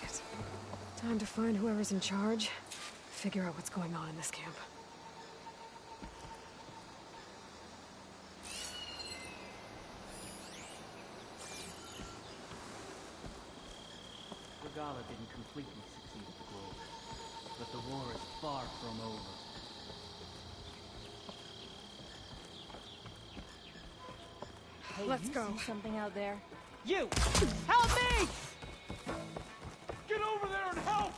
it. Time to find whoever's in charge, figure out what's going on in this camp. Gala didn't completely succeed at the Grove, but the war is far from over. Hey, Let's go. See something out there? You! Help me! Get over there and help!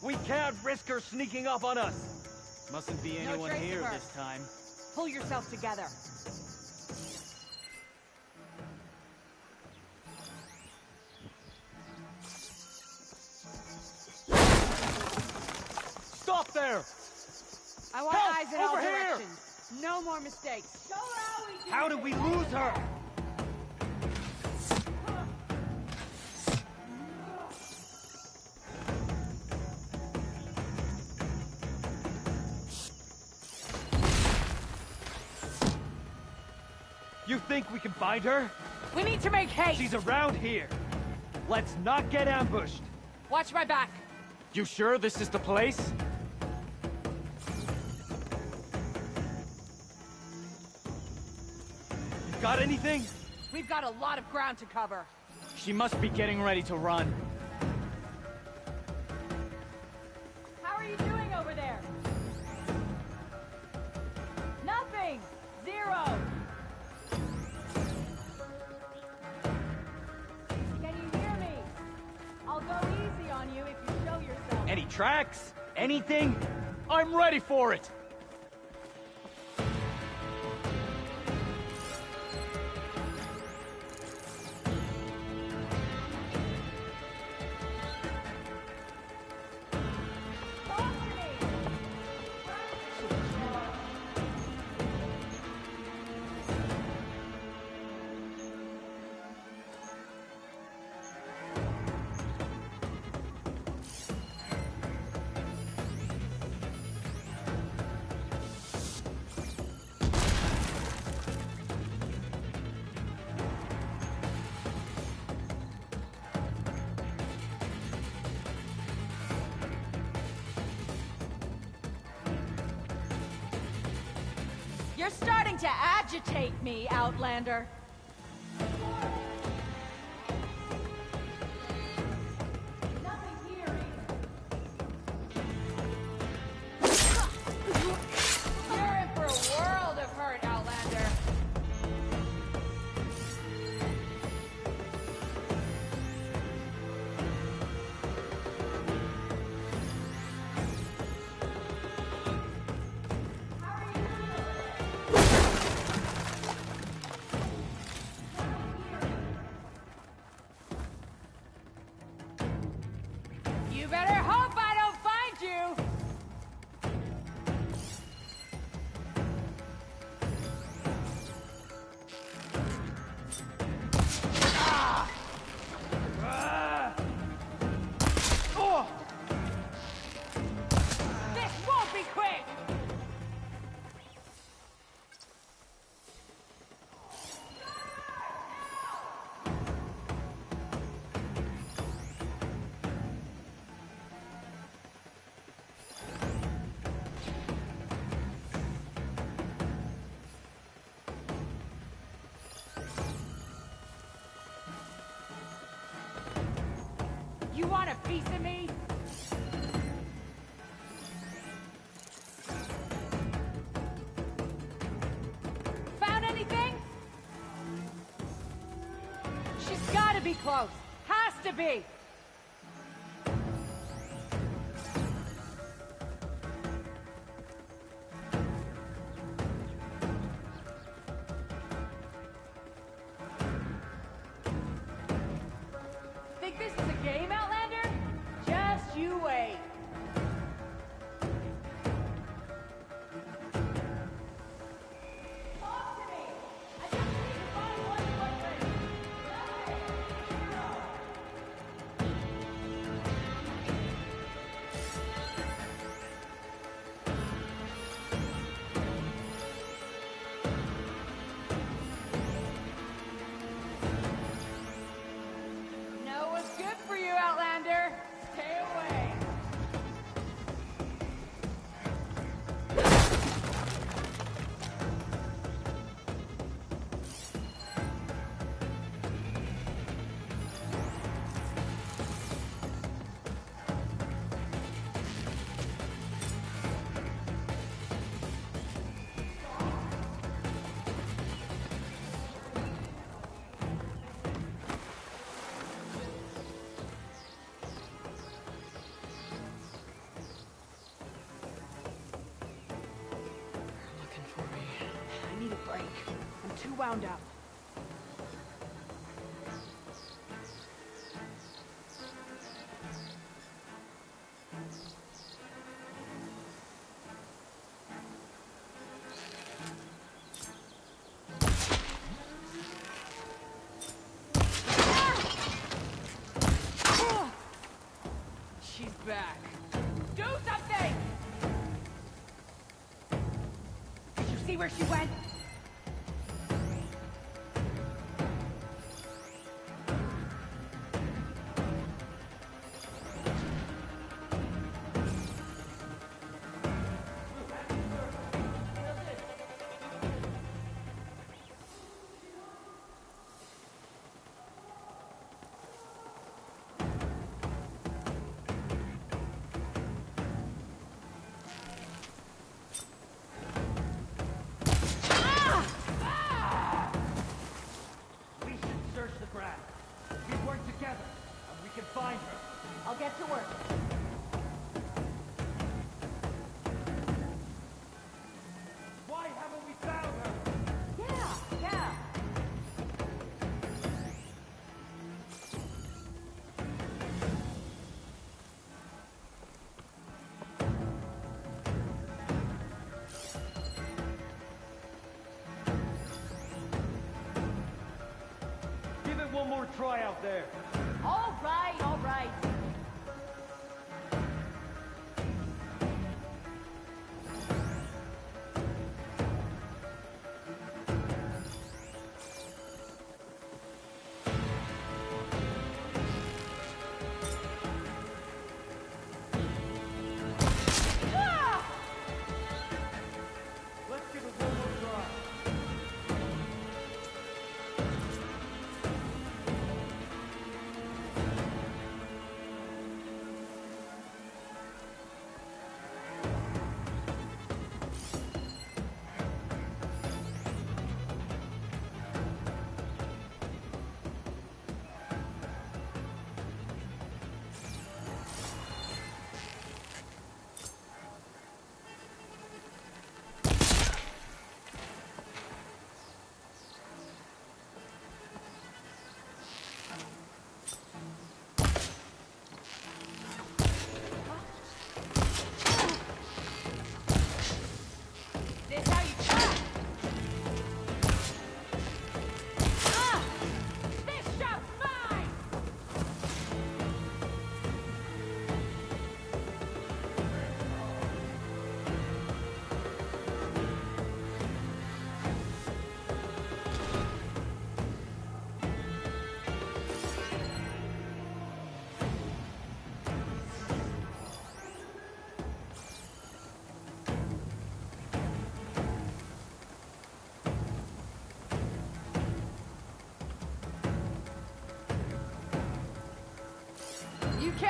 We can't risk her sneaking up on us! Mustn't be anyone here this time. Pull yourself together. Stop there! I want Help! eyes in all Over here! directions. No more mistakes. How did we lose her? You think we can find her? We need to make haste. She's around here. Let's not get ambushed. Watch my back. You sure this is the place? You got anything? We've got a lot of ground to cover. She must be getting ready to run. How are you doing over there? Nothing. 0. Can you hear me? I'll go easy on you if you show yourself. Any tracks? Anything? I'm ready for it! You're starting to agitate me, Outlander. Nothing here either. You're in for a world of hurt, Outlander. You better hope I don't find you! This won't be quick! You want a piece of me? Found anything? She's gotta be close. Has to be. Think this is a game, Outlander? Just you wait. Talk to me! I just need to find one boyfriend. Know what's good for you, Outlander. Stay away. Looking for me. I need a break. I'm too wound up. She's back. Do something! Did you see where she went? We should search the ground. We work together, and we can find her. I'll get to work. Why haven't we found her? Yeah. Give it one more try out there. All right, all right. Let's give it one more try.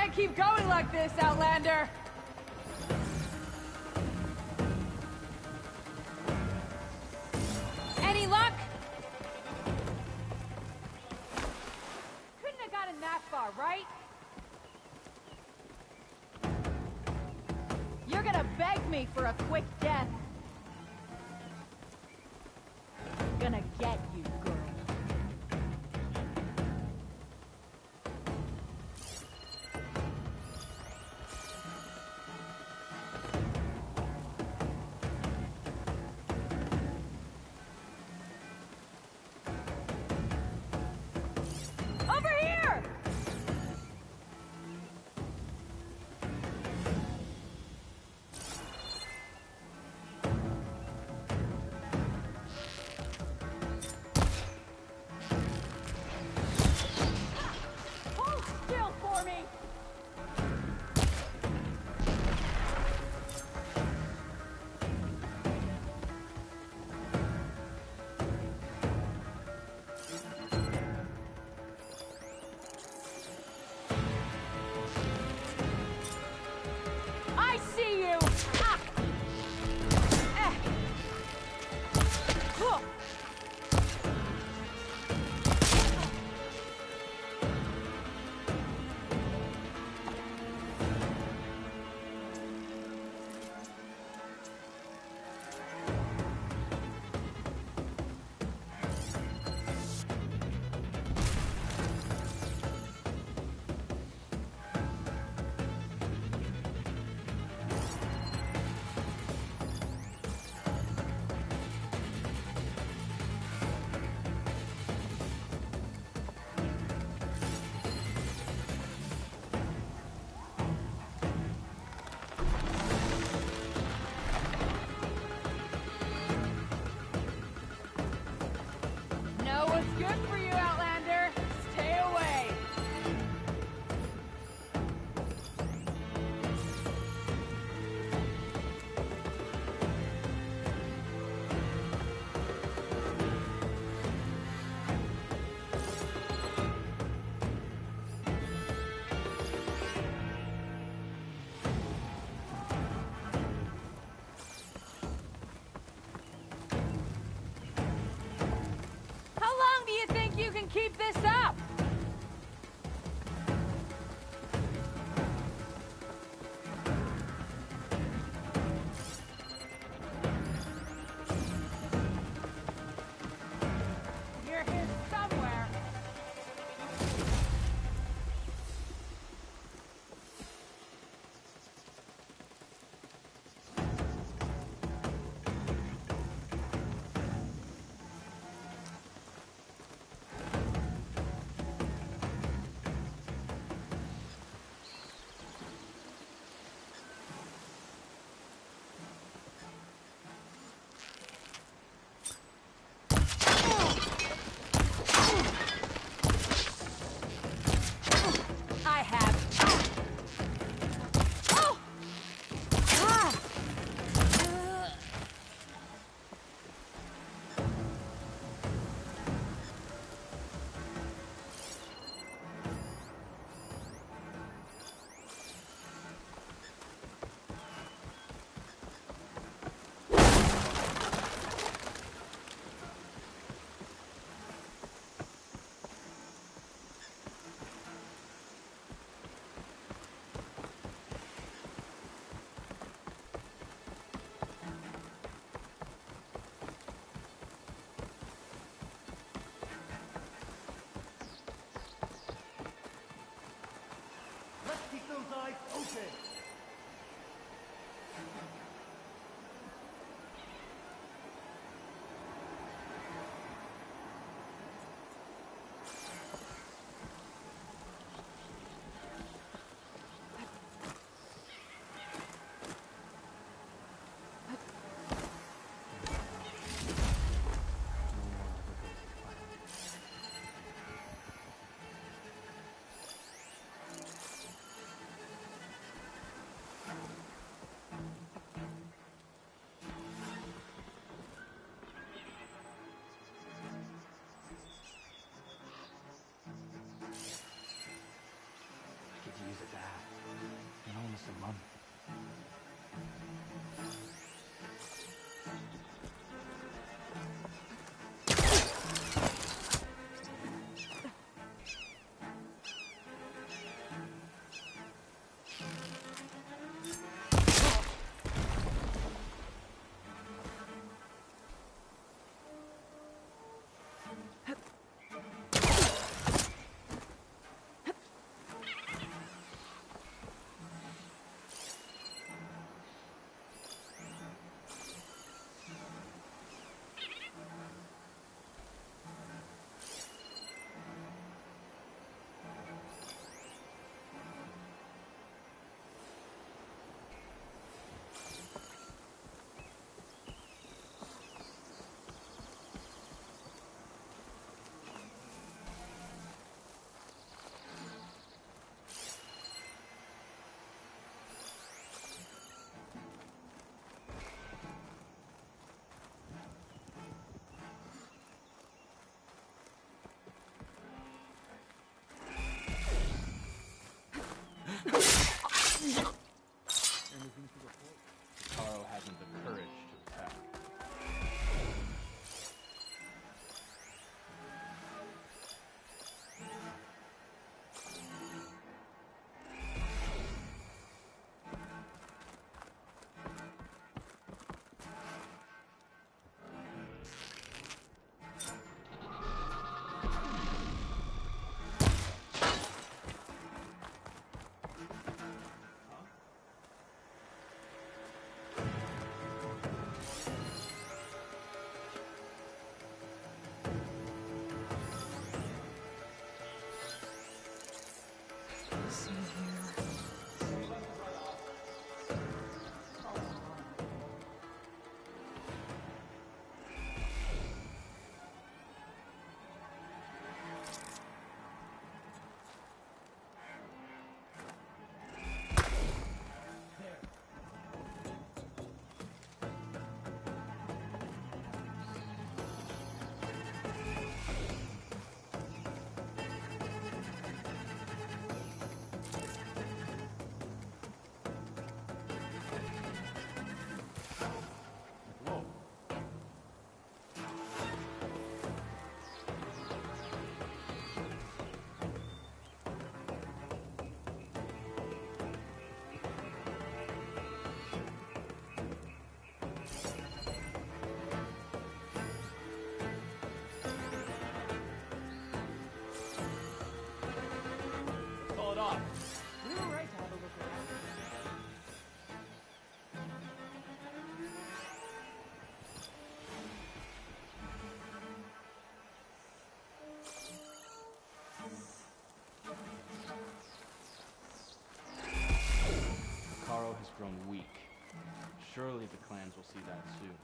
can't keep going like this, Outlander! Any luck? Couldn't have gotten that far, right? You're gonna beg me for a quick death. Gonna get you, girl. Over here! Hold still for me! I see you! Ah! Eh. Huh. Know what's good for you, Outlander. Stay away. How long do you think you can keep this up? You're here somewhere. Surely the clans will see that soon.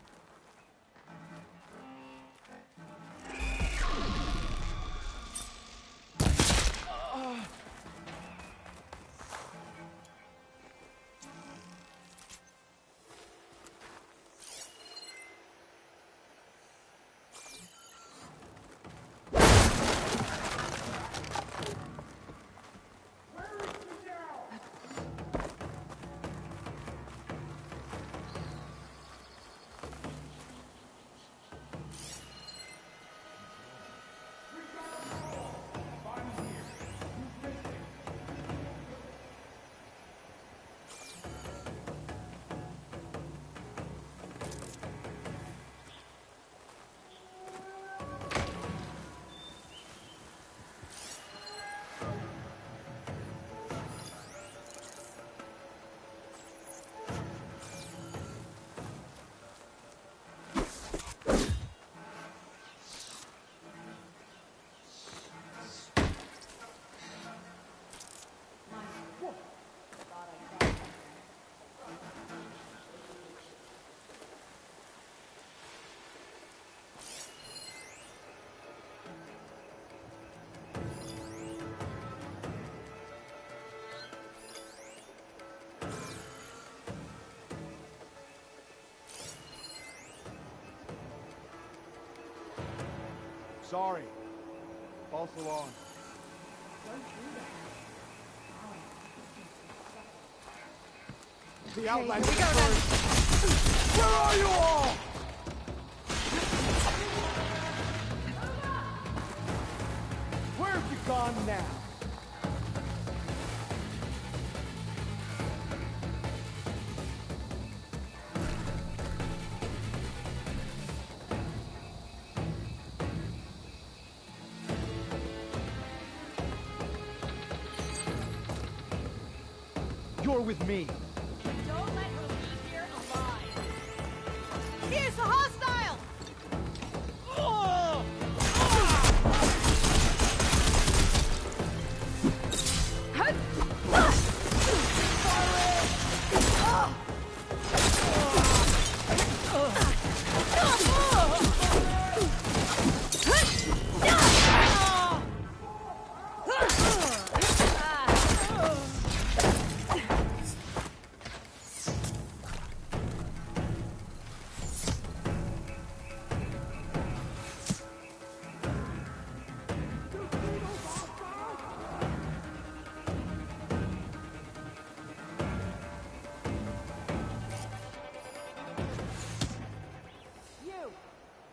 Sorry. False alarm. The outline is first. Where are you all? Where have you gone now? You're with me. Don't let her leave here alive. Here's the hostile!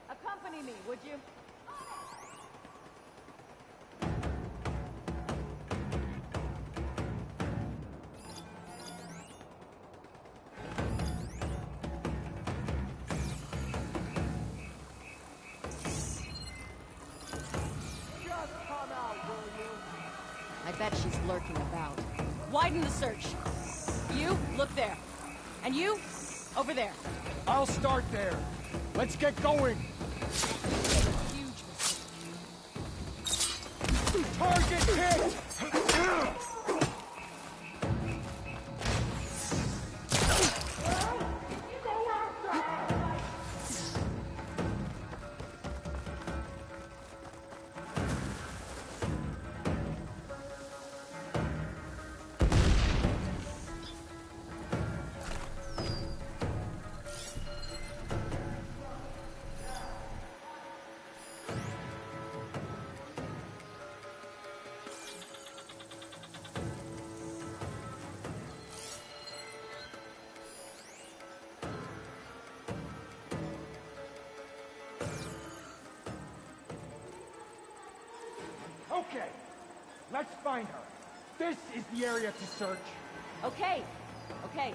Accompany me, would you? Just come out, will you? I bet she's lurking about. Widen the search. You, look there. And you, over there. I'll start there. Let's get going. Huge mistake. Target hit! Okay, let's find her. This is the area to search. Okay. Okay.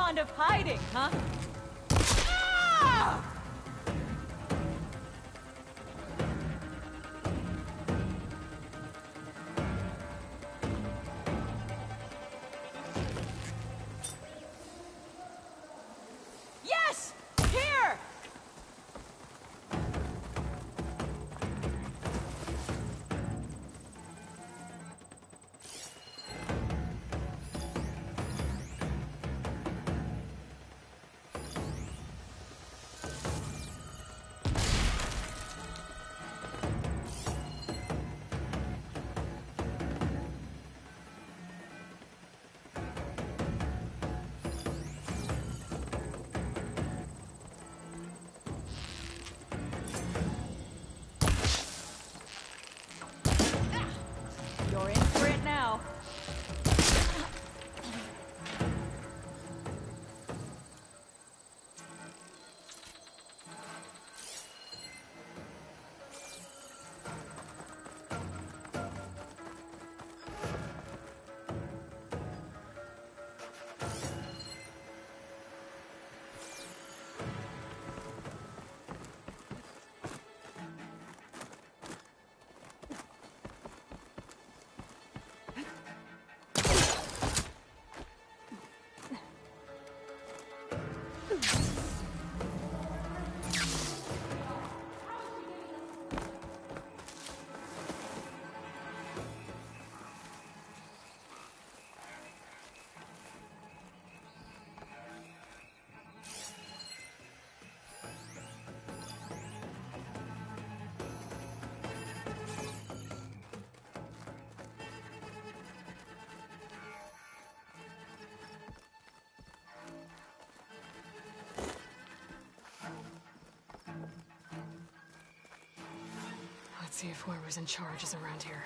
fond of hiding, huh? Ah! Yes! Here! You're in for it now. Let's see if whoever's in charge is around here.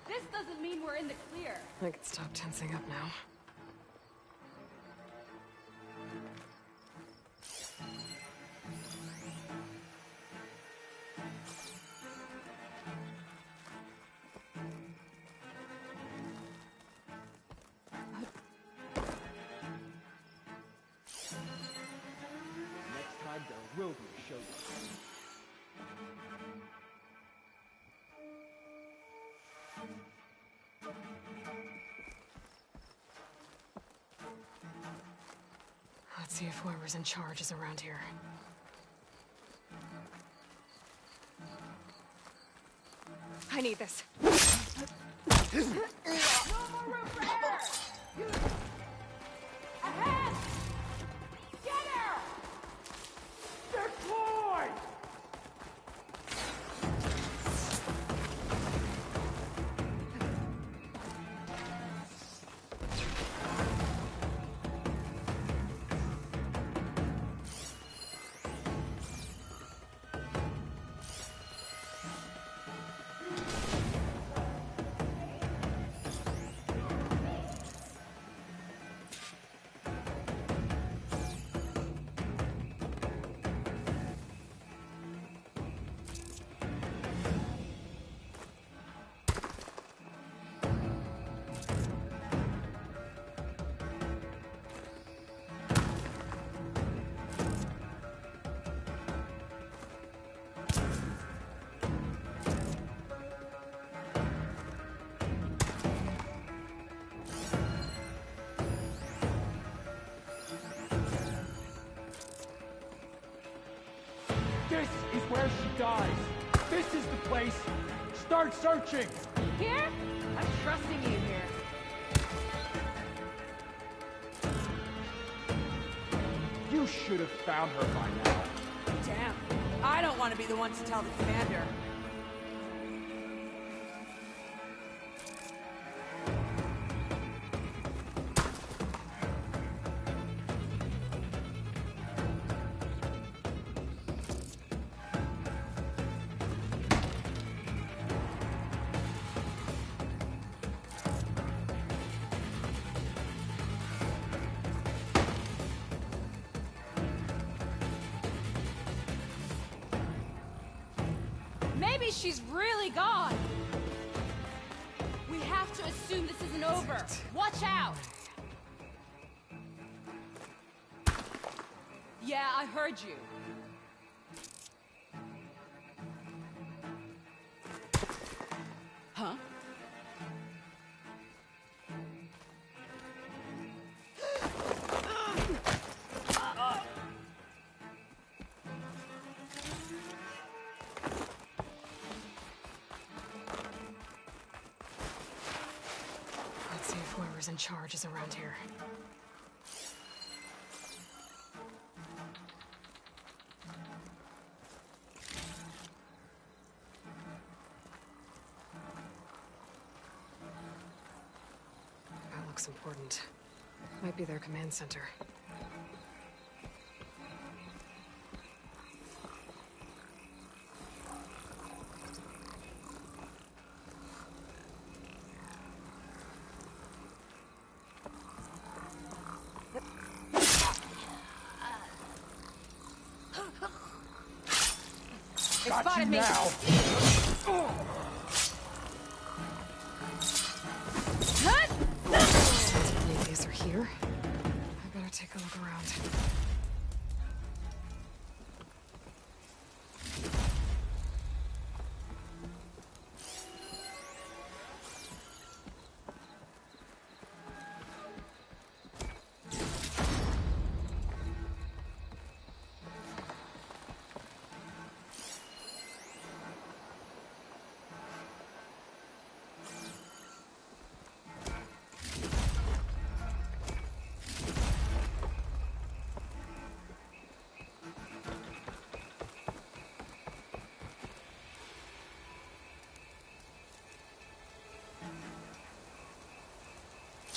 This doesn't mean we're in the clear. I can stop tensing up now. Next time there will be a showdown. Let's see if whoever's in charge is around here. I need this. No more room for error! Ahead! Get her! Deploy! This is where she dies. This is the place. Start searching. Here? I'm trusting you here. You should have found her by now. Damn. I don't want to be the one to tell the commander. Maybe she's really gone. We have to assume this isn't over. Watch out! Yeah, I heard you. Huh? Let's see if whoever's in charge is around here. That looks important. Might be their command center. They Got spotted you me. now. Prometheus are here. I better take a look around.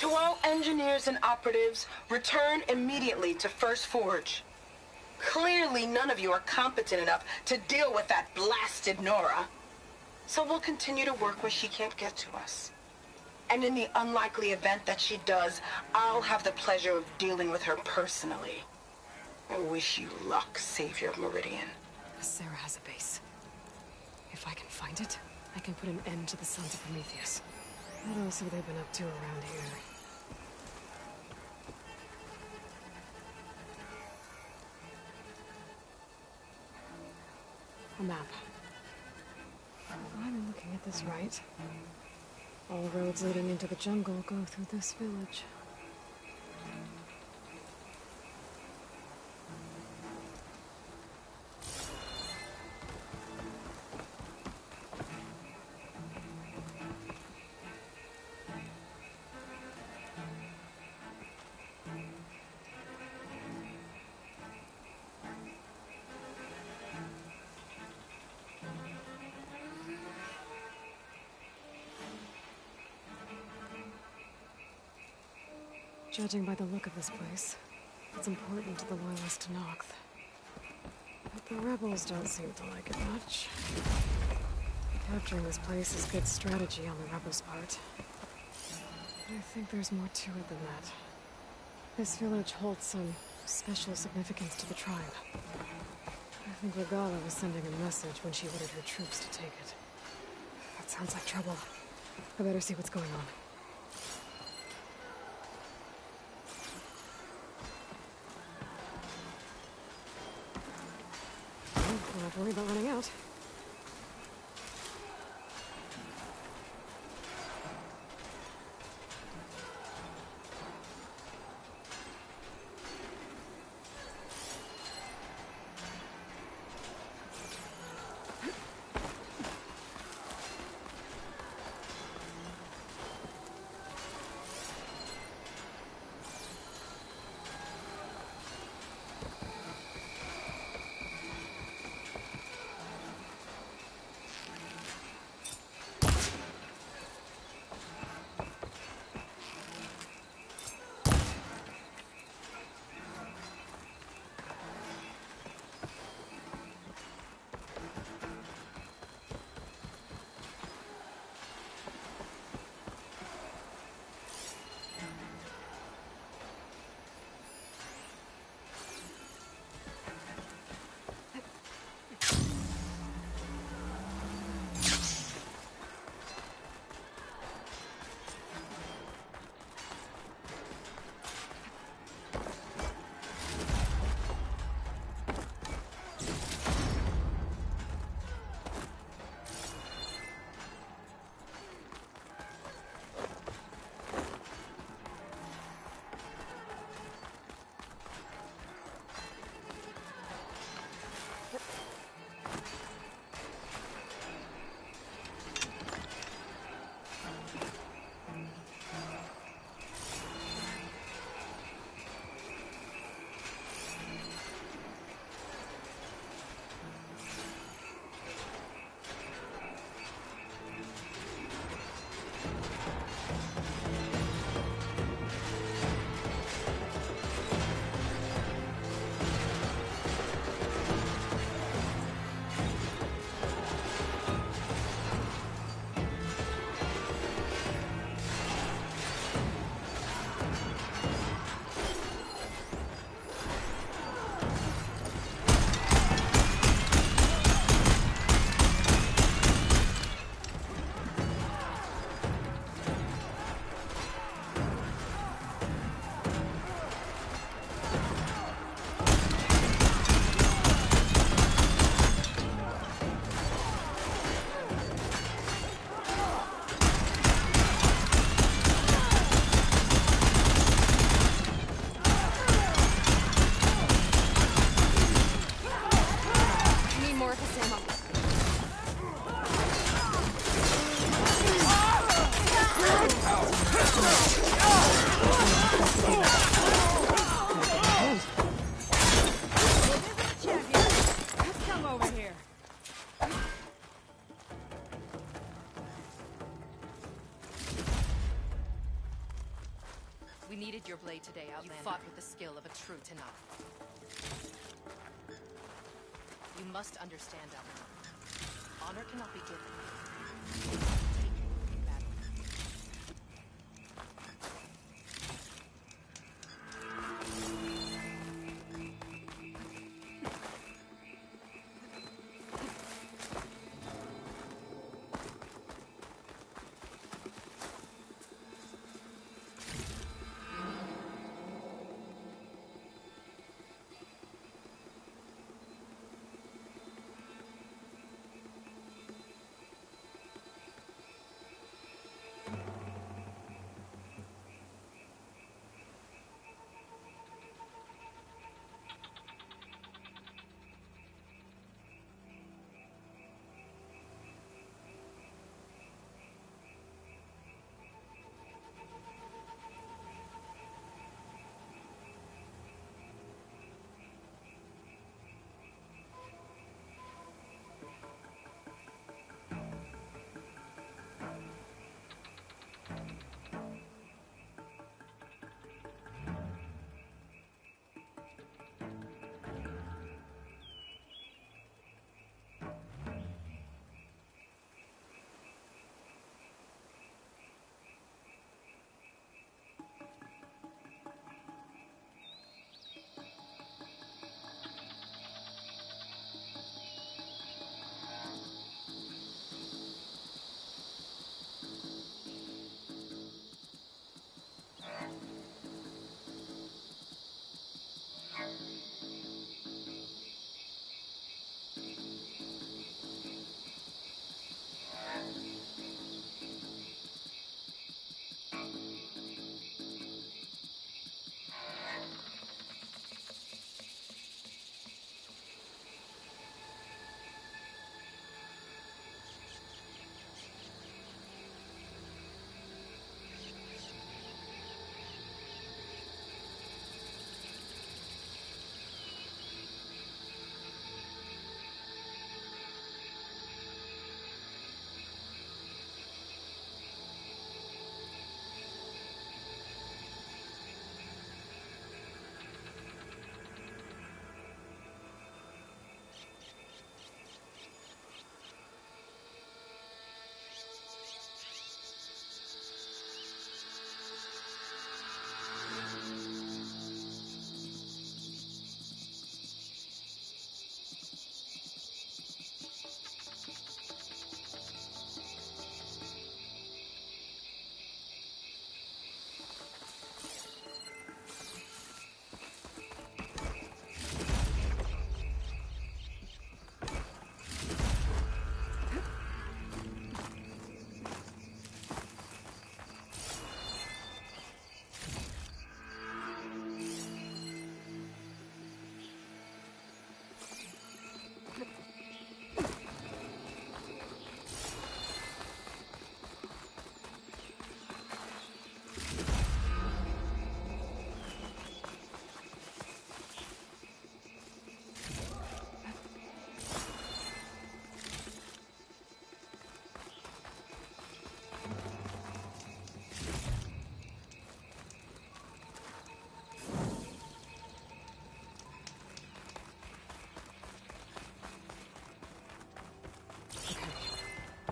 To all engineers and operatives, return immediately to First Forge. Clearly, none of you are competent enough to deal with that blasted Nora. So we'll continue to work where she can't get to us. And in the unlikely event that she does, I'll have the pleasure of dealing with her personally. I wish you luck, Savior of Meridian. Sarah has a base. If I can find it, I can put an end to the Sons of Prometheus. What else have they been up to around here? A map. If I'm looking at this right, all roads leading into the jungle go through this village. Judging by the look of this place, it's important to the loyalists to Noct. But the rebels don't seem to like it much. Capturing this place is good strategy on the rebels' part. But I think there's more to it than that. This village holds some special significance to the tribe. I think Regala was sending a message when she ordered her troops to take it. That sounds like trouble. I better see what's going on. Don't have to worry about running out. We needed your blade today, Outlander. You fought with the skill of a true Tenakth. You must understand, Outlander. Honor cannot be given. Taken in battle.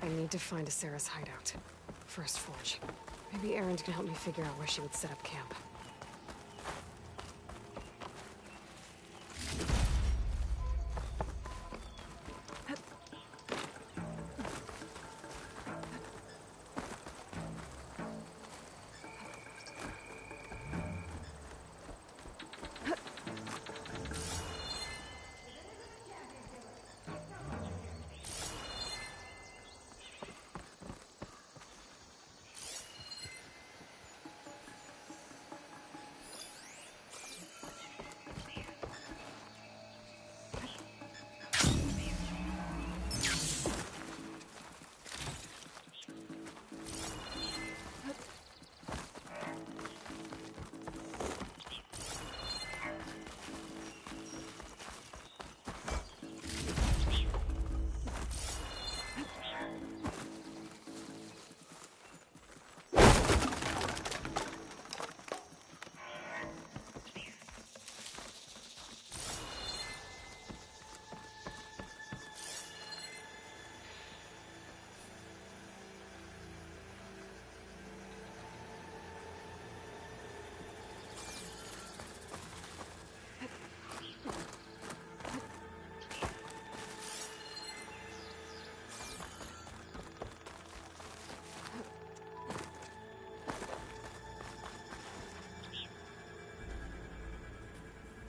I need to find Sarah's hideout. First Forge. Maybe Erend can help me figure out where she would set up camp.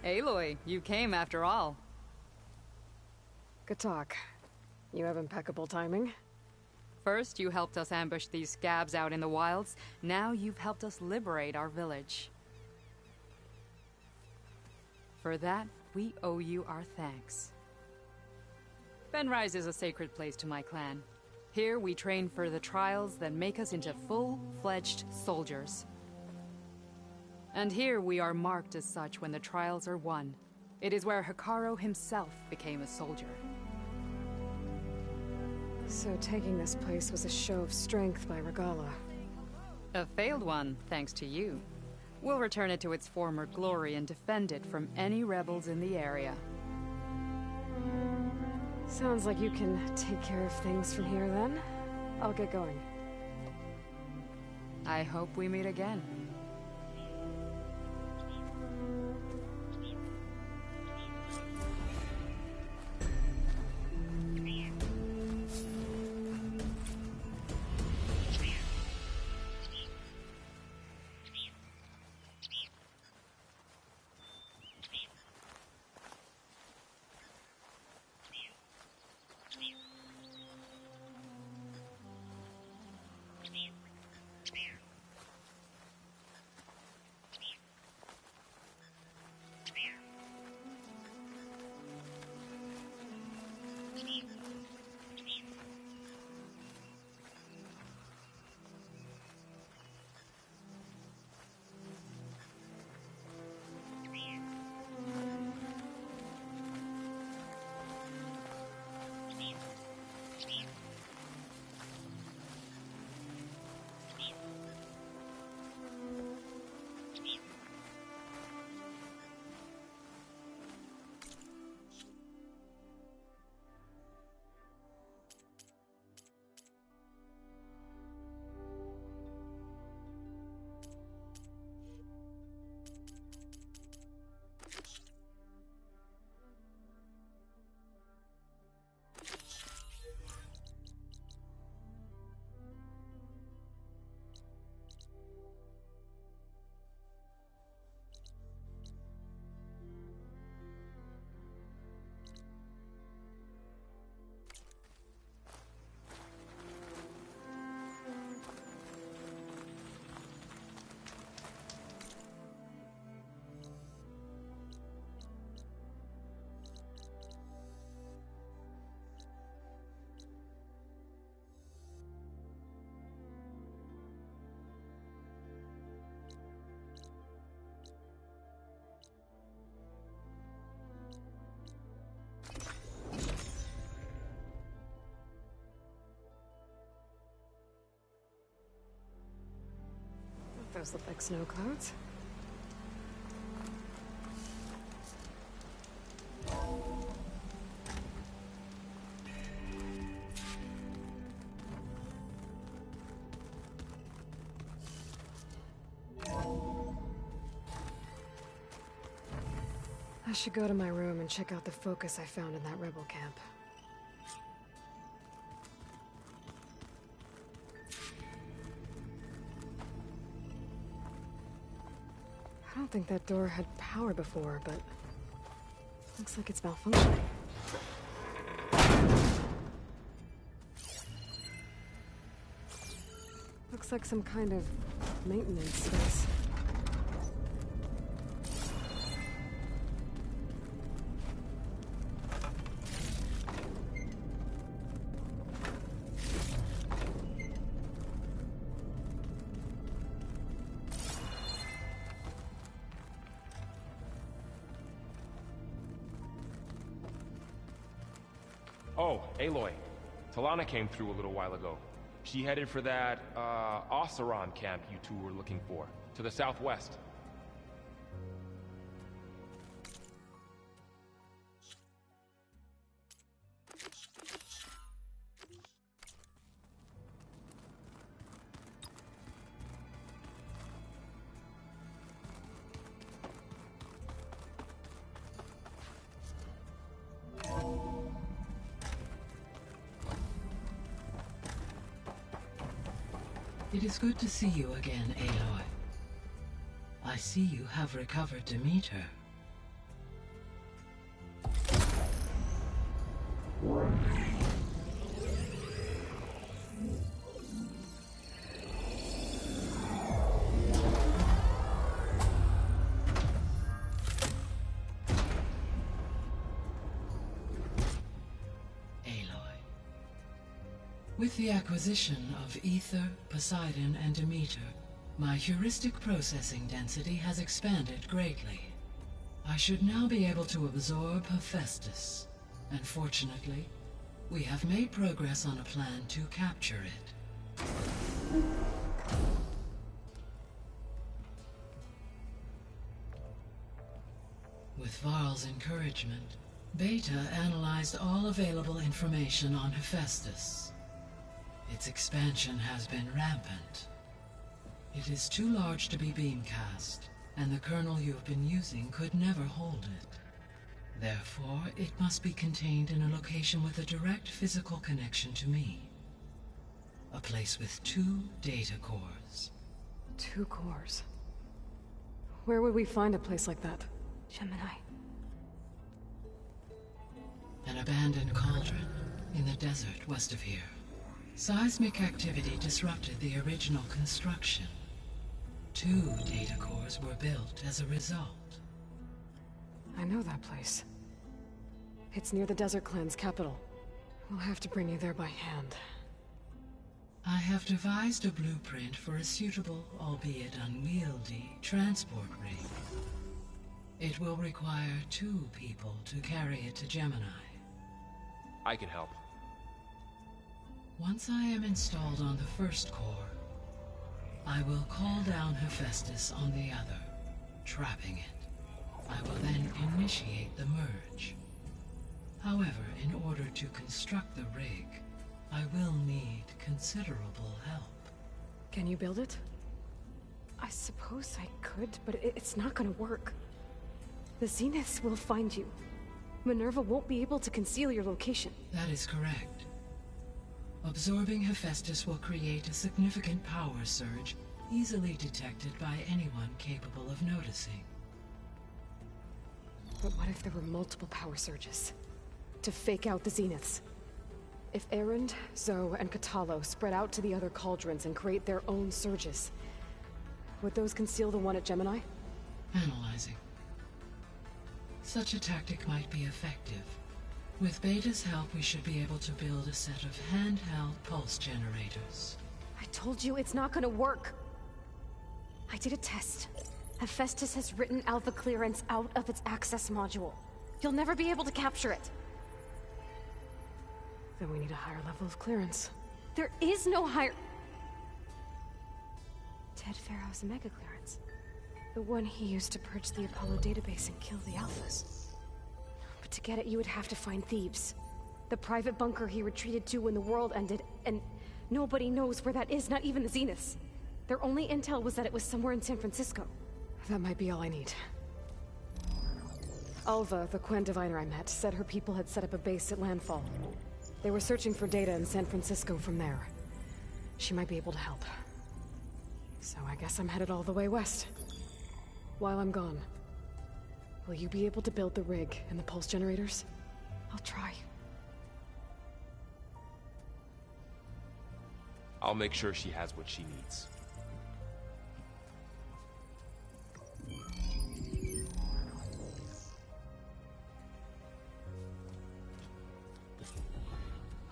Aloy, you came after all. Good talk. You have impeccable timing. First, you helped us ambush these scabs out in the wilds. Now you've helped us liberate our village. For that, we owe you our thanks. Fenrise is a sacred place to my clan. Here we train for the trials that make us into full-fledged soldiers. And here we are marked as such when the trials are won. It is where Hikaru himself became a soldier. So taking this place was a show of strength by Regala. A failed one, thanks to you. We'll return it to its former glory and defend it from any rebels in the area. Sounds like you can take care of things from here then. I'll get going. I hope we meet again. Those look like snow clouds. I should go to my room and check out the focus I found in that rebel camp. I don't think that door had power before, but looks like it's malfunctioning. Looks like some kind of maintenance space. Oh, Aloy. Talana came through a little while ago. She headed for that, Oseram camp you two were looking for, to the southwest. It is good to see you again, Aloy. I see you have recovered Demeter. With the acquisition of Ether, Poseidon, and Demeter, my heuristic processing density has expanded greatly. I should now be able to absorb Hephaestus, and fortunately, we have made progress on a plan to capture it. With Varl's encouragement, Beta analyzed all available information on Hephaestus. Its expansion has been rampant. It is too large to be beamcast, and the kernel you have been using could never hold it. Therefore, it must be contained in a location with a direct physical connection to me. A place with 2 data cores. 2 cores? Where would we find a place like that? Gemini. An abandoned cauldron in the desert west of here. Seismic activity disrupted the original construction. 2 data cores were built as a result. I know that place. It's near the Desert Clan's capital. We'll have to bring you there by hand. I have devised a blueprint for a suitable, albeit unwieldy, transport rig. It will require 2 people to carry it to Gemini. I can help. Once I am installed on the first core, I will call down Hephaestus on the other, trapping it. I will then initiate the merge. However, in order to construct the rig, I will need considerable help. Can you build it? I suppose I could, but it's not gonna work. The Zeniths will find you. Minerva won't be able to conceal your location. That is correct. Absorbing Hephaestus will create a significant power surge, easily detected by anyone capable of noticing. But what if there were multiple power surges? To fake out the Zeniths? If Erend, Zoe, and Katalo spread out to the other cauldrons and create their own surges, would those conceal the one at Gemini? Analyzing. Such a tactic might be effective. With Beta's help, we should be able to build a set of handheld pulse generators. I told you it's not gonna work. I did a test. Hephaestus has written Alpha clearance out of its access module. You'll never be able to capture it. Then we need a higher level of clearance. There is no higher... Ted Pharaoh's mega clearance. The one he used to purge the Apollo database and kill the Alphas. But to get it, you would have to find Thebes. The private bunker he retreated to when the world ended, and nobody knows where that is, not even the Zeniths. Their only intel was that it was somewhere in San Francisco. That might be all I need. Alva, the Quen diviner I met, said her people had set up a base at Landfall. They were searching for data in San Francisco from there. She might be able to help. So I guess I'm headed all the way west. While I'm gone, will you be able to build the rig and the pulse generators? I'll try. I'll make sure she has what she needs.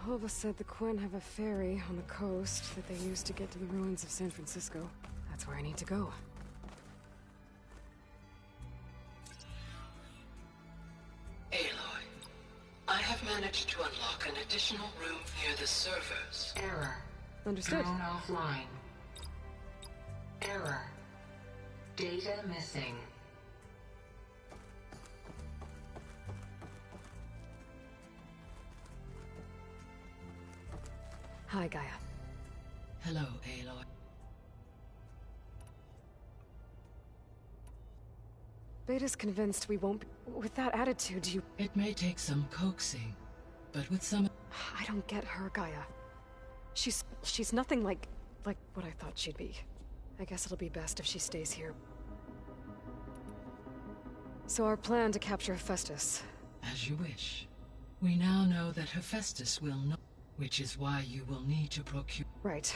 Alva said the Quen have a ferry on the coast that they use to get to the ruins of San Francisco. That's where I need to go. Aloy, I have managed to unlock an additional room near the servers. Error. Understood. Thrown offline. Error. Data missing. Hi, Gaia. Hello, Aloy. Beta's convinced we won't be... With that attitude, you... It may take some coaxing, but with some... I don't get her, Gaia. She's nothing like what I thought she'd be. I guess it'll be best if she stays here. So our plan to capture Hephaestus. As you wish. We now know that Hephaestus will know, which is why you will need to procure... Right.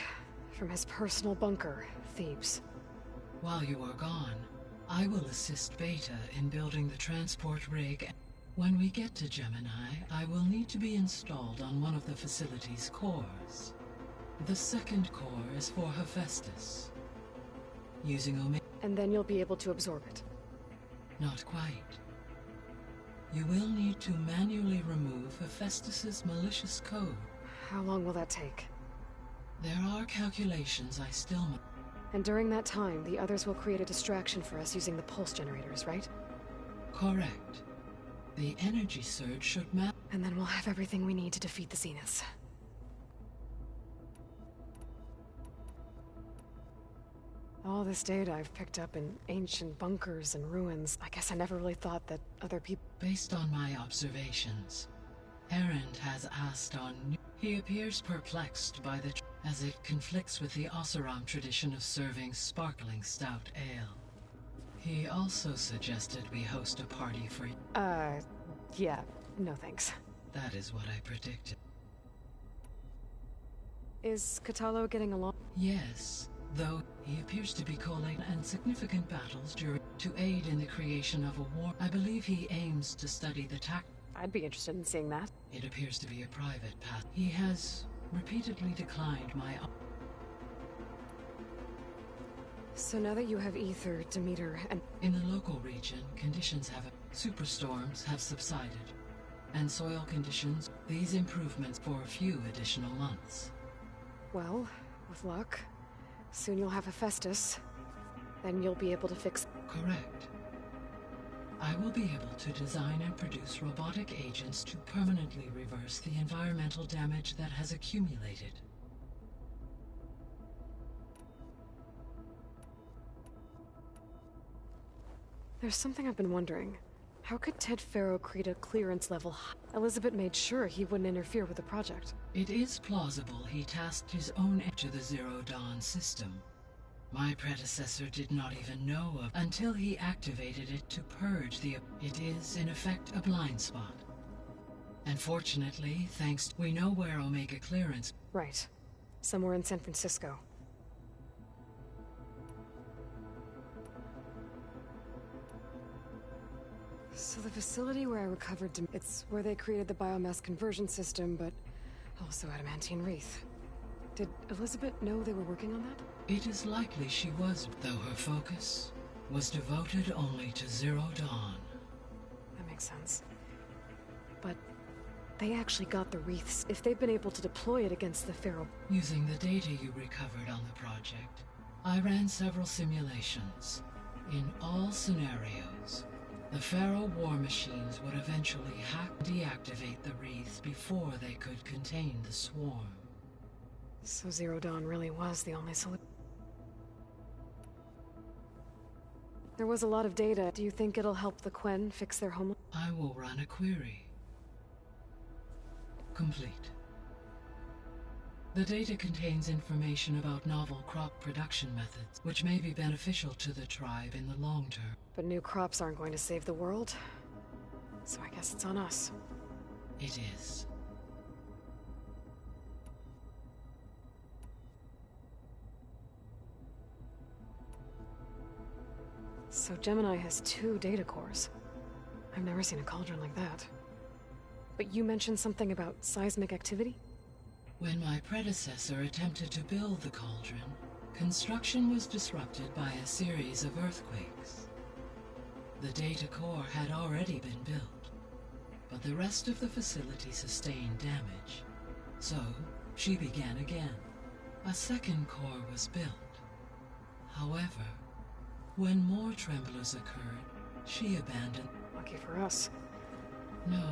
From his personal bunker, Thebes. While you are gone, I will assist Beta in building the transport rig. When we get to Gemini, I will need to be installed on one of the facility's cores. The second core is for Hephaestus. Using Omega... And then you'll be able to absorb it. Not quite. You will need to manually remove Hephaestus's malicious code. How long will that take? There are calculations I still must... And during that time, the others will create a distraction for us using the pulse generators, right? Correct. The energy surge should map... And then we'll have everything we need to defeat the Zeniths. All this data I've picked up in ancient bunkers and ruins, I guess I never really thought that other people... Based on my observations, Erend has asked on... He appears perplexed by the... as it conflicts with the Oseram tradition of serving sparkling stout ale. He also suggested we host a party for... yeah, no thanks. That is what I predicted. Is Katalo getting along? Yes, though he appears to be collating and significant battles during... to aid in the creation of a war. I believe he aims to study the I'd be interested in seeing that. It appears to be a private path. He has repeatedly declined my... So now that you have Ether, Demeter, and... In the local region, conditions have... Superstorms have subsided. And soil conditions, these improvements for a few additional months. Well, with luck, soon you'll have Hephaestus. Then you'll be able to fix... Correct. I will be able to design and produce robotic agents to permanently reverse the environmental damage that has accumulated. There's something I've been wondering. How could Ted Faro create a clearance level? Elizabeth made sure he wouldn't interfere with the project. It is plausible he tasked his own to the Zero Dawn system. My predecessor did not even know of until he activated it to purge the... It is, in effect, a blind spot. And fortunately, thanks... We know where Omega clearance... Right. Somewhere in San Francisco. So the facility where I recovered... It's where they created the biomass conversion system, but also adamantine wreath. Did Elizabeth know they were working on that? It is likely she was, though her focus was devoted only to Zero Dawn. That makes sense. But they actually got the wreaths. If they've been able to deploy it against the Pharaoh... Using the data you recovered on the project, I ran several simulations. In all scenarios, the Pharaoh war machines would eventually hack and deactivate the wreaths before they could contain the swarm. So Zero Dawn really was the only solution. There was a lot of data. Do you think it'll help the Quen fix their homeland? I will run a query. Complete. The data contains information about novel crop production methods, which may be beneficial to the tribe in the long term. But new crops aren't going to save the world. So I guess it's on us. It is. So Gemini has 2 data cores. I've never seen a cauldron like that. But you mentioned something about seismic activity? When my predecessor attempted to build the cauldron, construction was disrupted by a series of earthquakes. The data core had already been built, but the rest of the facility sustained damage. So, she began again. A second core was built. However, when more tremblers occurred, she abandoned... Lucky for us. No,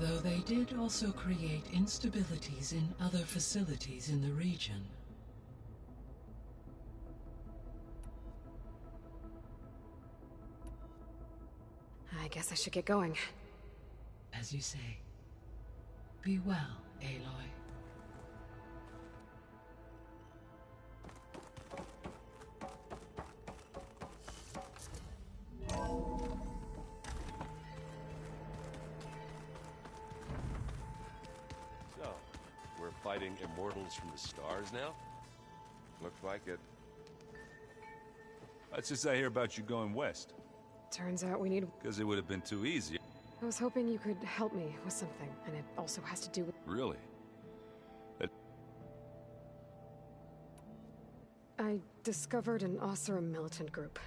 though they did also create instabilities in other facilities in the region. I guess I should get going. As you say. Be well, Aloy. getting immortals from the stars now? Looks like it. What's this I hear about you going west? Turns out we need... Because it would have been too easy. I was hoping you could help me with something, and it also has to do with... Really? I discovered an Oseram militant group.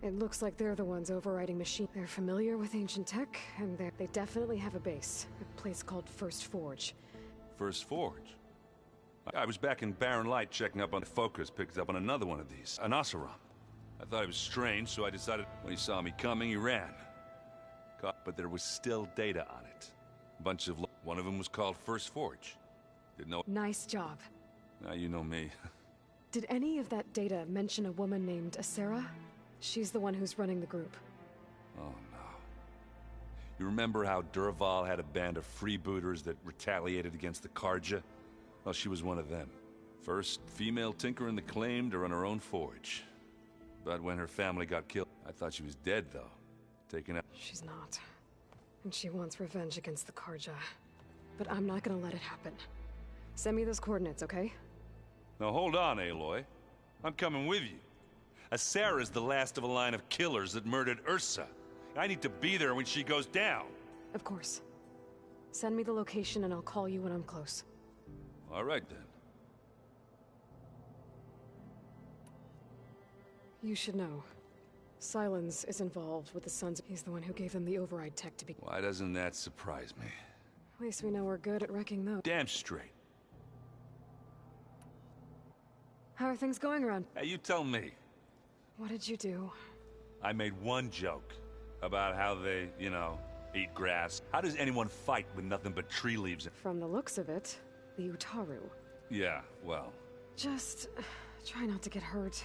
It looks like they're the ones overriding machine. They're familiar with ancient tech, and they definitely have a base. A place called First Forge. First Forge? I was back in Barren Light checking up on the Focus, picked up on another one of these. An Oseram. I thought it was strange, so I decided when he saw me coming, he ran. But there was still data on it. A bunch of... One of them was called First Forge. Didn't know... Nice job. Now you know me. Did any of that data mention a woman named Asera? She's the one who's running the group. Oh, no. You remember how Durval had a band of freebooters that retaliated against the Karja? Well, she was one of them. First female tinker in the claim to run her own forge. But when her family got killed, I thought she was dead, though. Taken out. She's not. And she wants revenge against the Karja. But I'm not gonna let it happen. Send me those coordinates, okay? Now hold on, Aloy. I'm coming with you. Asera's the last of a line of killers that murdered Ursa. I need to be there when she goes down. Of course. Send me the location and I'll call you when I'm close. All right, then. You should know. Silence is involved with the Sons. He's the one who gave them the override tech to be... Why doesn't that surprise me? At least we know we're good at wrecking those. Damn straight. How are things going around? Hey, you tell me. What did you do? I made one joke about how they, you know, eat grass. How does anyone fight with nothing but tree leaves? From the looks of it, the Utaru. Yeah, well... Just... try not to get hurt.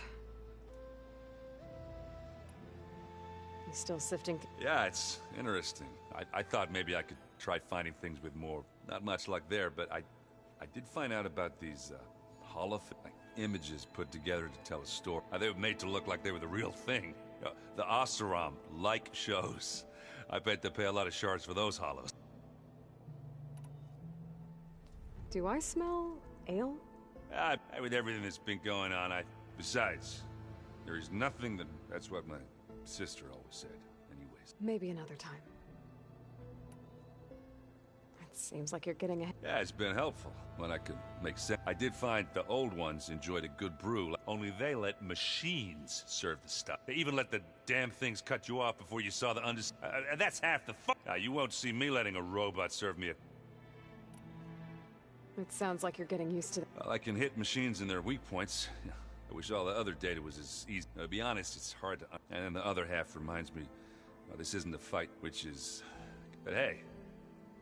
You still sifting Yeah, it's interesting. I thought maybe I could try finding things with more... Not much luck there, but I did find out about these, like images put together to tell a story. They were made to look like they were the real thing. The Oseram, like shows. I bet they pay a lot of shards for those hollows. Do I smell ale? With everything that's been going on, Besides, there is nothing that... That's what my sister always said, anyways. Maybe another time. It seems like you're getting ahead. Yeah, it's been helpful when I could make sense. I did find the old ones enjoyed a good brew, only they let machines serve the stuff. They even let the damn things cut you off before you saw the that's half the fun. You won't see me letting a robot serve me a... It sounds like you're getting used to it. Well, I can hit machines in their weak points. I wish all the other data was as easy. To be honest, it's hard to... And then the other half reminds me, well, this isn't a fight, which is... But hey,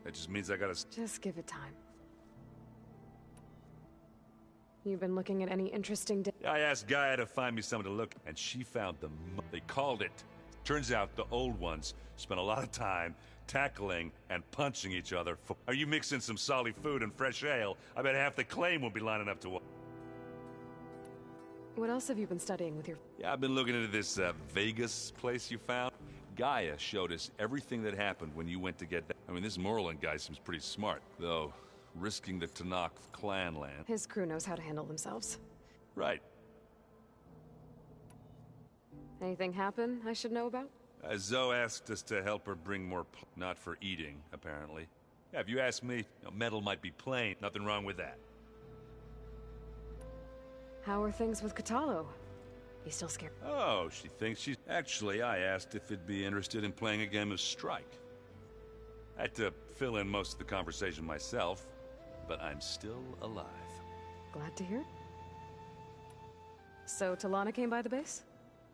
that just means I gotta... Just give it time. You've been looking at any interesting... I asked Gaia to find me someone to look, and she found them. They called it. Turns out the old ones spent a lot of time tackling and punching each other. Are you mixing some solid food and fresh ale? I bet half the claim will be lining up to... What else have you been studying with your... Yeah, I've been looking into this Vegas place you found. Gaia showed us everything that happened when you went to get that. I mean, this Morlun guy seems pretty smart, though risking the Tanakh clan land. His crew knows how to handle themselves. Right. Anything happen I should know about? Zoe asked us to help her bring more not for eating, apparently. Yeah, if you ask me, metal might be plain. Nothing wrong with that. How are things with Katalo? You still scared? Oh, she thinks she's... Actually, I asked if it'd be interested in playing a game of Strike. I had to fill in most of the conversation myself, but I'm still alive. Glad to hear it. So, Talana came by the base?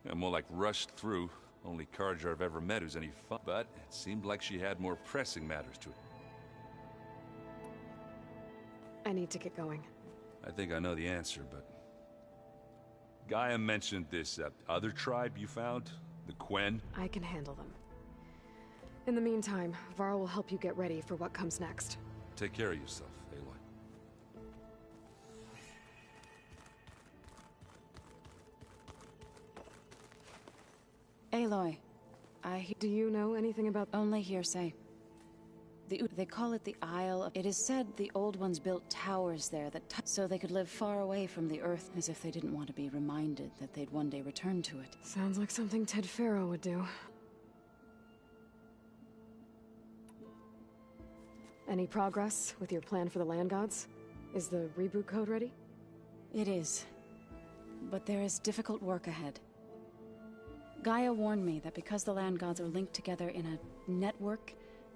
Yeah, more like rushed through. Only Karja I've ever met who's any fun. But it seemed like she had more pressing matters to it. I need to get going. I think I know the answer, but... Gaia mentioned this other tribe you found? The Quen? I can handle them. In the meantime, Varl will help you get ready for what comes next. Take care of yourself, Aloy. Aloy, Do you know anything about... Only hearsay. They call it the Isle of... It is said the Old Ones built towers there so they could live far away from the Earth, as if they didn't want to be reminded that they'd one day return to it. Sounds like something Ted Faro would do. Any progress with your plan for the land gods? Is the reboot code ready? It is. But there is difficult work ahead. Gaia warned me that because the land gods are linked together in a network,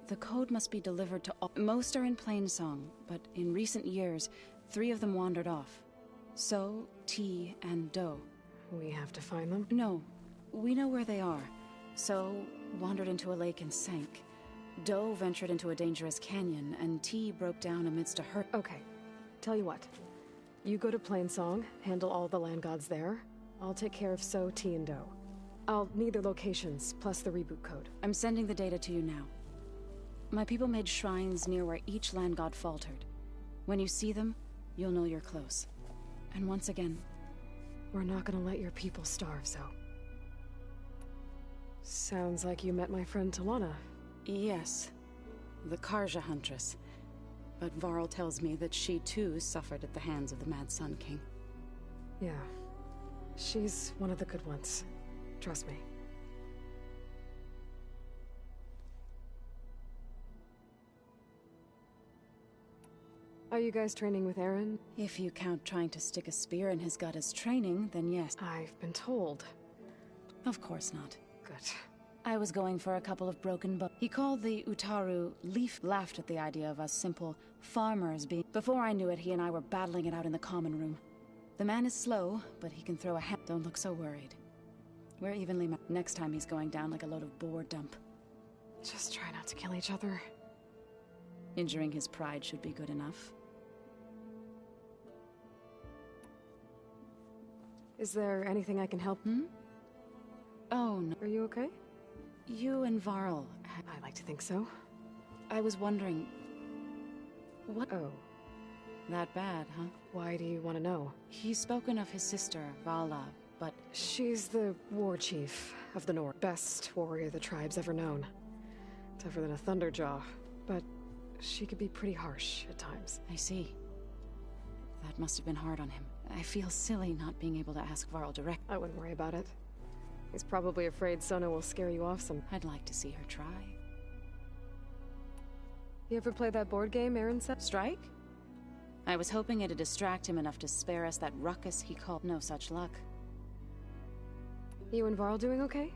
the code must be delivered to all. Most are in Plainsong, but in recent years, 3 of them wandered off. So, T, and Do. We have to find them? No. We know where they are. So, wandered into a lake and sank. Do ventured into a dangerous canyon, and T broke down amidst a hurt. Okay. Tell you what. You go to Plainsong, handle all the land gods there. I'll take care of So, T, and Do. I'll need their locations, plus the reboot code. I'm sending the data to you now. My people made shrines near where each land god faltered. When you see them, you'll know you're close. And once again... We're not gonna let your people starve, so... Sounds like you met my friend Talana. Yes. The Karja Huntress. But Varl tells me that she too suffered at the hands of the Mad Sun King. Yeah. She's one of the good ones. Trust me. Are you guys training with Aaron? If you count trying to stick a spear in his gut as training, then yes. I've been told. Of course not. Good. I was going for a couple of broken bones. He called the Utaru Leaf, laughed at the idea of us simple farmers being... Before I knew it, he and I were battling it out in the common room. The man is slow, but he can throw a hand. Don't look so worried. We're evenly matched. Next time he's going down like a load of boar dump. Just try not to kill each other. Injuring his pride should be good enough. Is there anything I can help? Oh, no. Are you okay? You and Varl... I like to think so. I was wondering... What? Oh. That bad, huh? Why do you want to know? He's spoken of his sister, Vala, but... She's the war chief of the North. Best warrior the tribe's ever known. Tougher than a Thunderjaw, but she could be pretty harsh at times. I see. That must have been hard on him. I feel silly not being able to ask Varl direct. I wouldn't worry about it. He's probably afraid Sona will scare you off some. I'd like to see her try. You ever play that board game Aaron said? Strike? I was hoping it'd distract him enough to spare us that ruckus he called. No such luck. You and Varl doing okay?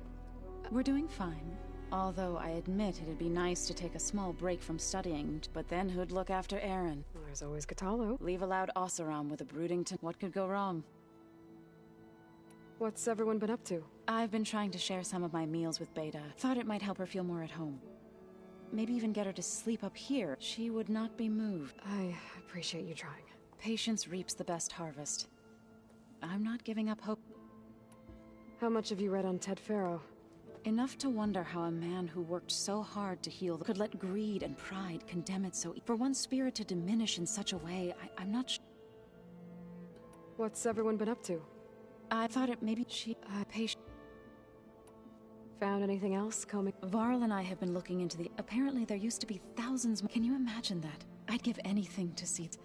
We're doing fine. Although I admit it'd be nice to take a small break from studying, but then who'd look after Aaron? Well, there's always Katalo. Leave a loud Oseram with a brooding what could go wrong? What's everyone been up to? I've been trying to share some of my meals with Beta. Thought it might help her feel more at home. Maybe even get her to sleep up here. She would not be moved. I appreciate you trying. Patience reaps the best harvest. I'm not giving up hope. How much have you read on Ted Faro? Enough to wonder how a man who worked so hard to heal could let greed and pride condemn it so... For one spirit to diminish in such a way, I'm not sure. What's everyone been up to? I thought it maybe she... patient... Found anything else, Comey? Varl and I have been looking into the... Apparently there used to be thousands more... Can you imagine that? I'd give anything to see it.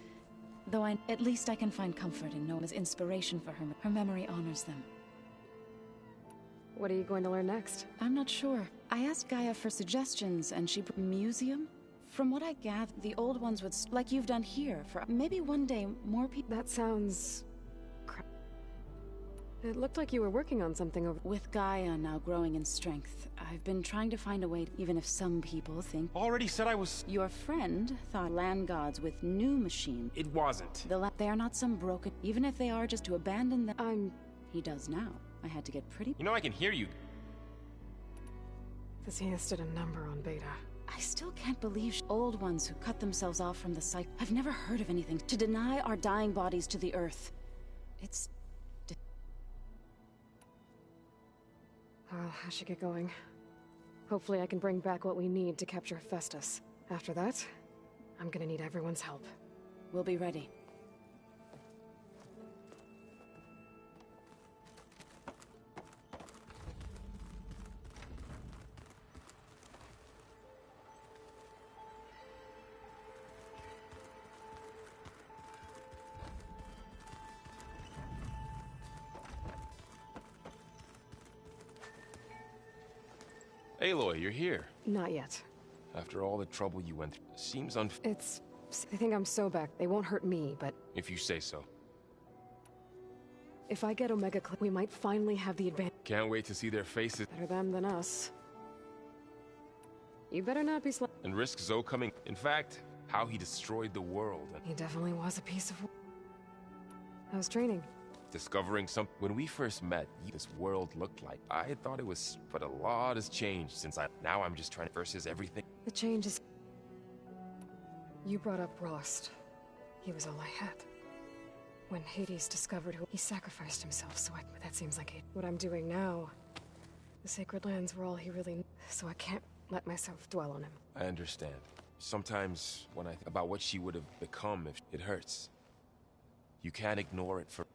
Though at least I can find comfort in Noah's inspiration for her. Her memory honors them. What are you going to learn next? I'm not sure. I asked Gaia for suggestions, and she... Museum? From what I gather, the old ones would... Like you've done here, for maybe one day more people... That sounds... crap. It looked like you were working on something over... With Gaia now growing in strength, I've been trying to find a way, even if some people think... Already said I was... Your friend thought land gods with new machines... It wasn't. They are not some broken... Even if they are, just to abandon them... He does now. I had to get pretty... You know I can hear you. This has did a number on Beta. I still can't believe old ones who cut themselves off from the cycle. I've never heard of anything. To deny our dying bodies to the earth. It's... Well, I should get going. Hopefully I can bring back what we need to capture Festus. After that, I'm gonna need everyone's help. We'll be ready. Aloy, you're here. Not yet. After all the trouble you went through, seems It's... They think I'm Sobek. They won't hurt me, but... If you say so. If I get Omega Clip, we might finally have the advantage. Can't wait to see their faces. Better them than us. You better not be And risk Zoe coming. In fact, how he destroyed the world. He definitely was a piece of... I was training. Discovering some... When we first met, this world looked like... I had thought it was... But a lot has changed since Now I'm just trying to... Versus everything. The change is... You brought up Rost. He was all I had. When Hades discovered who... He sacrificed himself, so But that seems like what I'm doing now. The Sacred Lands were all he really... So I can't let myself dwell on him. I understand. Sometimes, when I think about what she would have become, if it hurts. You can't ignore it for...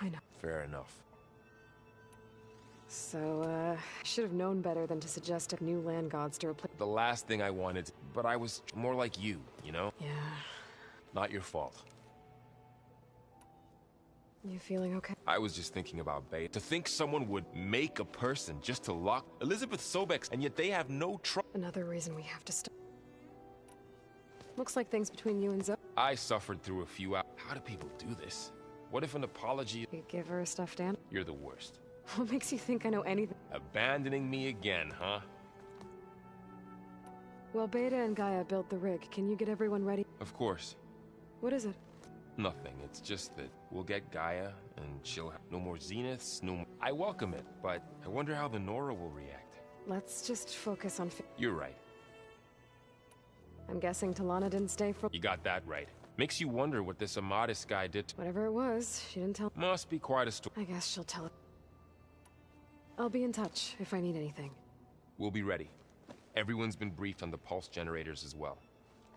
I know. Fair enough. So, I should have known better than to suggest a new land gods to replace... The last thing I wanted, but I was more like you know? Yeah. Not your fault. You feeling okay? I was just thinking about Bay. To think someone would make a person just to lock Elizabeth Sobek, and yet they have no trouble. Another reason we have to stop. Looks like things between you and Zoe. I suffered through a few hours. How do people do this? What if an apology... You give her a stuffed animal? You're the worst. What makes you think I know anything? Abandoning me again, huh? Well, Beta and Gaia built the rig. Can you get everyone ready? Of course. What is it? Nothing. It's just that we'll get Gaia, and she'll have no more Zeniths, no more... I welcome it, but I wonder how the Nora will react. Let's just focus on... You're right. I'm guessing Talana didn't stay for... You got that right. Makes you wonder what this Amadis guy did. Whatever it was, she didn't tell... Must be quite a story. I guess she'll tell it. I'll be in touch if I need anything. We'll be ready. Everyone's been briefed on the pulse generators as well.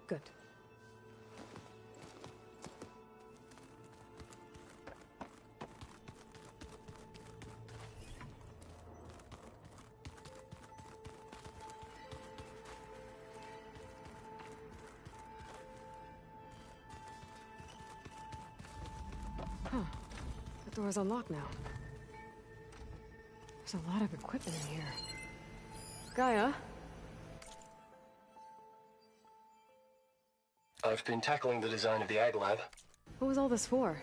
Good. Huh. The door's unlocked now. There's a lot of equipment in here. Gaia? I've been tackling the design of the Ag Lab. What was all this for?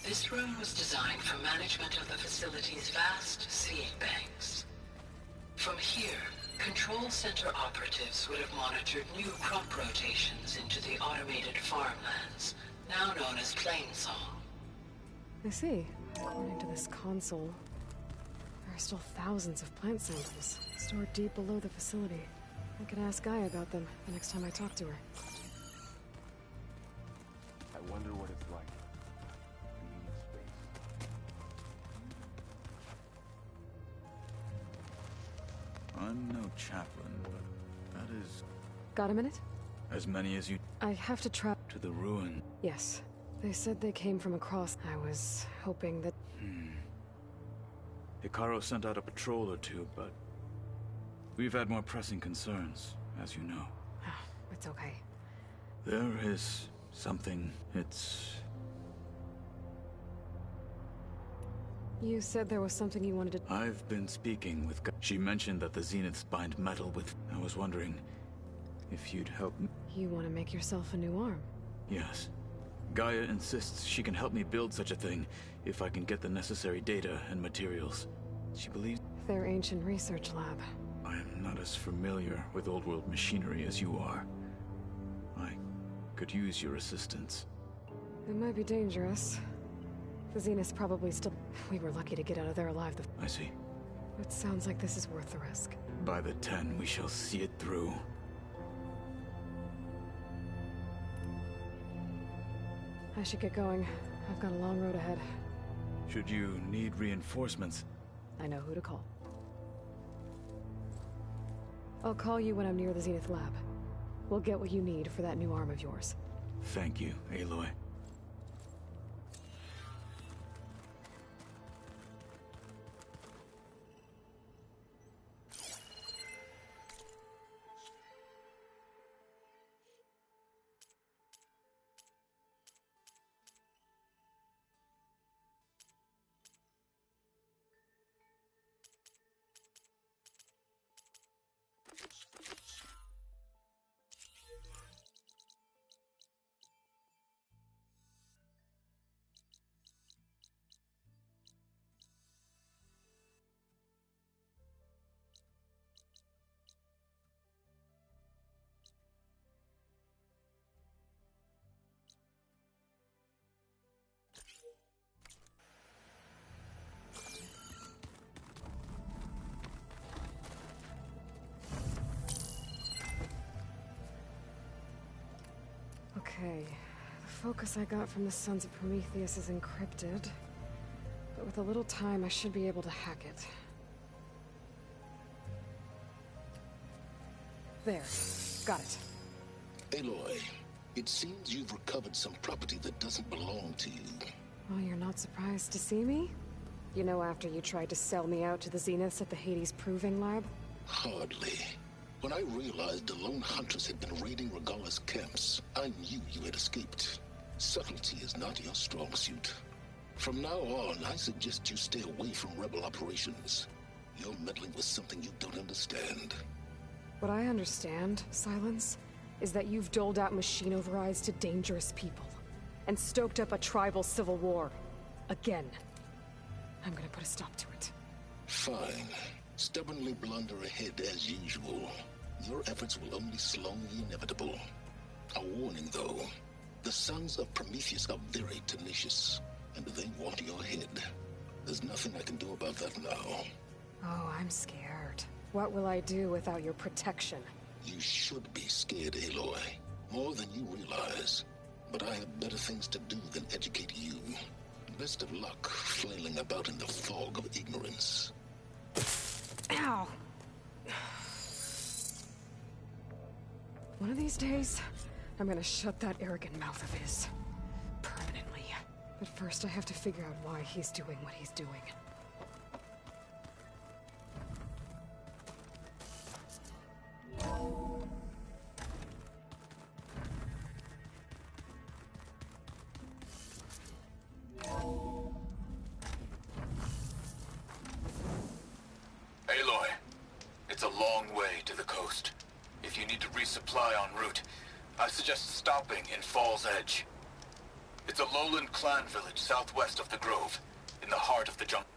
This room was designed for management of the facility's vast seed banks. From here, Control Center operatives would have monitored new crop rotations into the automated farmlands, now known as Plainsong. I see. According to this console, there are still thousands of plant samples stored deep below the facility. I could ask Gaia about them the next time I talk to her. I wonder what it's like. I'm no chaplain, but that is... Got a minute? As many as you... I have to track... To the ruin. Yes. They said they came from across... I was hoping that... Hikaru sent out a patrol or two, but... We've had more pressing concerns, as you know. It's okay. There is something... It's... You said there was something you wanted to... I've been speaking with... She mentioned that the Zeniths bind metal with... I was wondering if you'd help me... You want to make yourself a new arm? Yes. Gaia insists she can help me build such a thing if I can get the necessary data and materials. She believes... Their ancient research lab. I am not as familiar with old-world machinery as you are. I could use your assistance. It might be dangerous. The Zenith's probably still... We were lucky to get out of there alive. I see. It sounds like this is worth the risk. By the 10, we shall see it through. I should get going. I've got a long road ahead. Should you need reinforcements? I know who to call. I'll call you when I'm near the Zenith lab. We'll get what you need for that new arm of yours. Thank you, Aloy. Okay. The focus I got from the Sons of Prometheus is encrypted. But with a little time, I should be able to hack it. There. Got it. Aloy, it seems you've recovered some property that doesn't belong to you. Well, you're not surprised to see me? You know, after you tried to sell me out to the Zeniths at the Hades Proving Lab? Hardly. When I realized the lone hunters had been raiding Regala's camps, I knew you had escaped. Subtlety is not your strong suit. From now on, I suggest you stay away from rebel operations. You're meddling with something you don't understand. What I understand, Silence, is that you've doled out machine overrides to dangerous people, and stoked up a tribal civil war. Again. I'm gonna put a stop to it. Fine. Stubbornly blunder ahead as usual. Your efforts will only slow the inevitable. A warning, though. The Sons of Prometheus are very tenacious, and they want your head. There's nothing I can do about that now. Oh, I'm scared. What will I do without your protection? You should be scared, Aloy. More than you realize. But I have better things to do than educate you. Best of luck flailing about in the fog of ignorance. Ow! One of these days, I'm gonna shut that arrogant mouth of his. Permanently. But first I have to figure out why he's doing what he's doing. Aloy, it's a long way to the coast. If you need to resupply en route, I suggest stopping in Fall's Edge. It's a lowland clan village southwest of the Grove, in the heart of the jungle.